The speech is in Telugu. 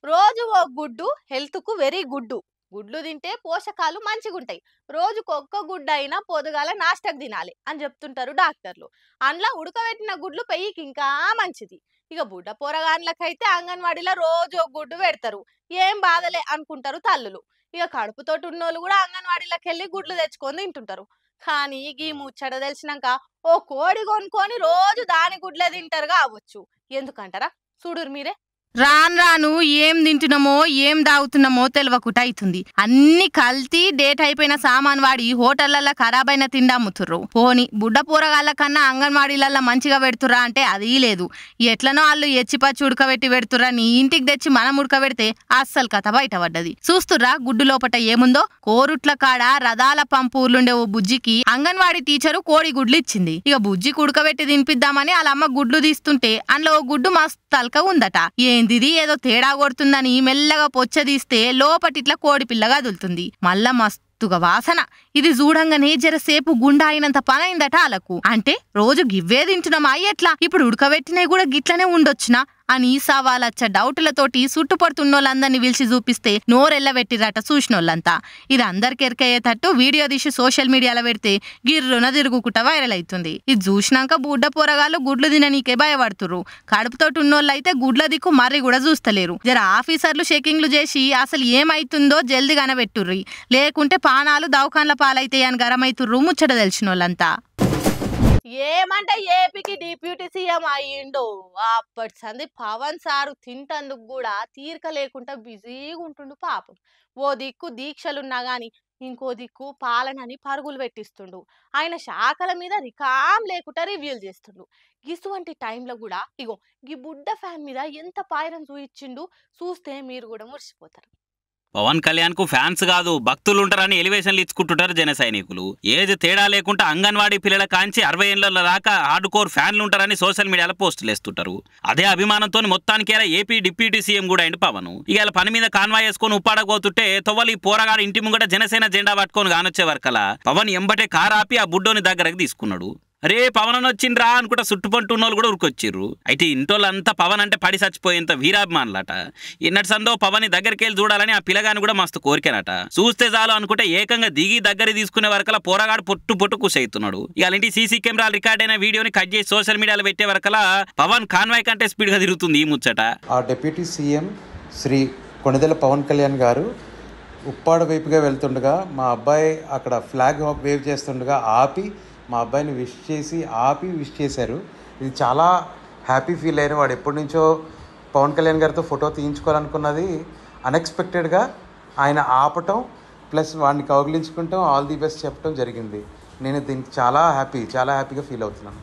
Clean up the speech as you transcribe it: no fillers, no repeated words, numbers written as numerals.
రోజు ఓ గుడ్డు హెల్త్ కు వెరీ గుడ్డు. గుడ్లు తింటే పోషకాలు మంచిగుంటాయి. రోజుకు ఒక్క గుడ్డు అయినా పొదుగాల నాష్టకు తినాలి అని చెప్తుంటారు డాక్టర్లు. అందులో ఉడకబెట్టిన గుడ్లు పెయ్యికి ఇంకా మంచిది. ఇక బుడ్డ పోరగాన్లకైతే అంగన్వాడీలో రోజు ఒక గుడ్డు పెడతారు. ఏం బాధలే అనుకుంటారు తల్లులు. ఇక కడుపుతోటి ఉన్నోళ్ళు కూడా అంగన్వాడీలోకి వెళ్ళి గుడ్లు తెచ్చుకొని తింటుంటారు. కానీ ఈ ముచ్చట తెలిసినాక ఓ కోడి కొనుక్కొని రోజు దాని గుడ్లే తింటారు కావచ్చు. ఎందుకంటారా? చూడురు మీరే. రాను రాను ఏం తింటున్నామో ఏం తాగుతున్నామో తెలవకుట అవుతుంది. అన్ని కల్తీ డేట్ అయిపోయిన సామాన్ వాడి హోటళ్లలో ఖరాబైన తిండి అమ్ముతుర్రు. పోని బుడ్డ పోరగాళ్ళ కన్నా అంగన్వాడీలల్లో మంచిగా పెడుతురా అంటే అది లేదు. ఎట్లనో వాళ్ళు ఎచ్చిపచ్చి ఉడకబెట్టి పెడుతురా, నీ ఇంటికి తెచ్చి మనం ఉడకబెడితే అస్సలు కథ బయటపడ్డది. చూస్తుర్రా గుడ్డు లోపట ఏముందో. కోరుట్ల కాడ రథాల పంపూర్లుండే ఓ బుజ్జికి అంగన్వాడీ టీచరు కోడి గుడ్లు ఇచ్చింది. ఇక బుజ్జికి ఉడకబెట్టి తినిపిద్దామని వాళ్ళ అమ్మ గుడ్లు తీస్తుంటే అందులో ఓ గుడ్డు మస్తు తలక ఉందట. ఏందిది ఏదో తేడా కొడుతుందని మెల్లగా పొచ్చదీస్తే లోపటిట్లా కోడి పిల్లగా అదులుతుంది. మళ్ళా మస్తుగా వాసన. ఇది చూడంగానే జరసేపు గుండా అయినంత పని అయిందట వాళ్ళకు. అంటే రోజు గివ్వే తింటున్నామా ఎట్లా? ఇప్పుడు ఉడకబెట్టినవి కూడా గిట్లనే ఉండొచ్చునా అని సవాలచ్చ డౌట్లతోటి చుట్టుపడుతున్నోళ్ళందరినీ పిలిచి చూపిస్తే నోరెళ్ళబెట్టిరట చూసినోళ్ళంతా. ఇది అందరికి ఎరకయ్యేటట్టు వీడియో తీసి సోషల్ మీడియాలో పెడితే గిర్రున తిరుగుకుంటా వైరల్ అవుతుంది. ఇది చూసినాక బుడ్డ పోరగాళ్ళు గుడ్లు తిననీకే భయపడుతుర్రు. కడుపుతోటి ఉన్నోళ్ళు అయితే గుడ్ల దిక్కు మర్రి కూడా చూస్తలేరు. జర ఆఫీసర్లు చెకింగ్లు చేసి అసలు ఏమైతుందో జల్ది కనబెట్టుర్రి, లేకుంటే పానాలు దవాఖాన్ల పాలైతాయి అని గరమైతుర్రు ముచ్చట తెలిసినోళ్ళంతా. ఏమంటే ఏపీకి డిప్యూటీ సీఎం అయ్యిండు. అప్పటి సంది పవన్ సారు తింటందుకు కూడా తీరిక లేకుండా బిజీగా ఉంటుండు పాపం. ఓ దిక్కు దీక్షలున్నా గాని ఇంకో దిక్కు పాలనని పరుగులు పెట్టిస్తుండు. ఆయన శాఖల మీద రికాం లేకుండా రివ్యూలు చేస్తుండు. ఇటువంటి టైంలో కూడా ఇగో ఈ బుడ్డ ఫ్యాన్ మీద ఎంత పాయరం చూయించిండు, చూస్తే మీరు కూడా మురిసిపోతారు. పవన్ కళ్యాణ్ కు ఫ్యాన్స్ కాదు భక్తులు ఉంటారని ఎలివేషన్లు ఇచ్చుకుంటుంటారు జన సైనికులు. ఏది తేడా లేకుండా అంగన్వాడీ పిల్లల కాంచి 60 ఏళ్ల దాకా హార్డ్ కోర్ ఫ్యాన్లు ఉంటారని సోషల్ మీడియాలో పోస్టులు వేస్తుంటారు. అదే అభిమానంతో మొత్తానికి ఏపీ డిప్యూటీ సీఎం కూడా అయింది పవన్. ఇక పని మీద కాన్వాయ్ వేసుకొని ఉప్పాడకపోతుంటే తొవ్వలి పోరగాడు ఇంటి ముంగట జనసేన జెండా పట్టుకొని కానొచ్చే వరకలా పవన్ ఎంబటే కారు ఆపి ఆ బుడ్డోని దగ్గరకు తీసుకున్నాడు. అరే పవన్ అని వచ్చిండ్రా అనుకుంటా చుట్టుపంటున్న వాళ్ళు కూడా ఉరికొచ్చిర్రు. అయితే ఇంటోళ్ళంతా పవన్ అంటే పడి చచ్చిపోయేంత వీరాభిమానులట. ఎన్నటి సందో పవన్ దగ్గరికి వెళ్ళి చూడాలని ఆ పిల్లగాని కూడా మస్తు కోరికనట. చూస్తే చాలు అనుకుంటే ఏకంగా దిగి దగ్గర తీసుకునే వరకలా పోరగాడు పొట్టు కుష్ అవుతున్నాడు. ఇలాంటి సీసీ కెమెరాలు రికార్డ్ అయిన వీడియోని కట్ చేసి సోషల్ మీడియాలో పెట్టే వరకలా పవన్ కాన్వాయ్ కంటే స్పీడ్ గా తిరుగుతుంది ఈ ముచ్చట. ఆ డిప్యూటీ సీఎం శ్రీ కొణిదెల పవన్ కళ్యాణ్ గారు ఉప్పాడ వైపుగా వెళ్తుండగా మా అబ్బాయి అక్కడ ఫ్లాగ్ వేవ్ చేస్తుండగా ఆపి మా అబ్బాయిని విష్ చేశారు. ఇది చాలా హ్యాపీ ఫీల్ అయిన. వాడు ఎప్పటి నుంచో పవన్ కళ్యాణ్ గారితో ఫోటో తీయించుకోవాలనుకున్నది అన్ఎక్స్పెక్టెడ్గా ఆయన ఆపటం ప్లస్ వాడిని కౌగిలించుకుంటాం ఆల్ ది బెస్ట్ చెప్పడం జరిగింది. నేను దీనికి చాలా హ్యాపీగా ఫీల్ అవుతున్నాను.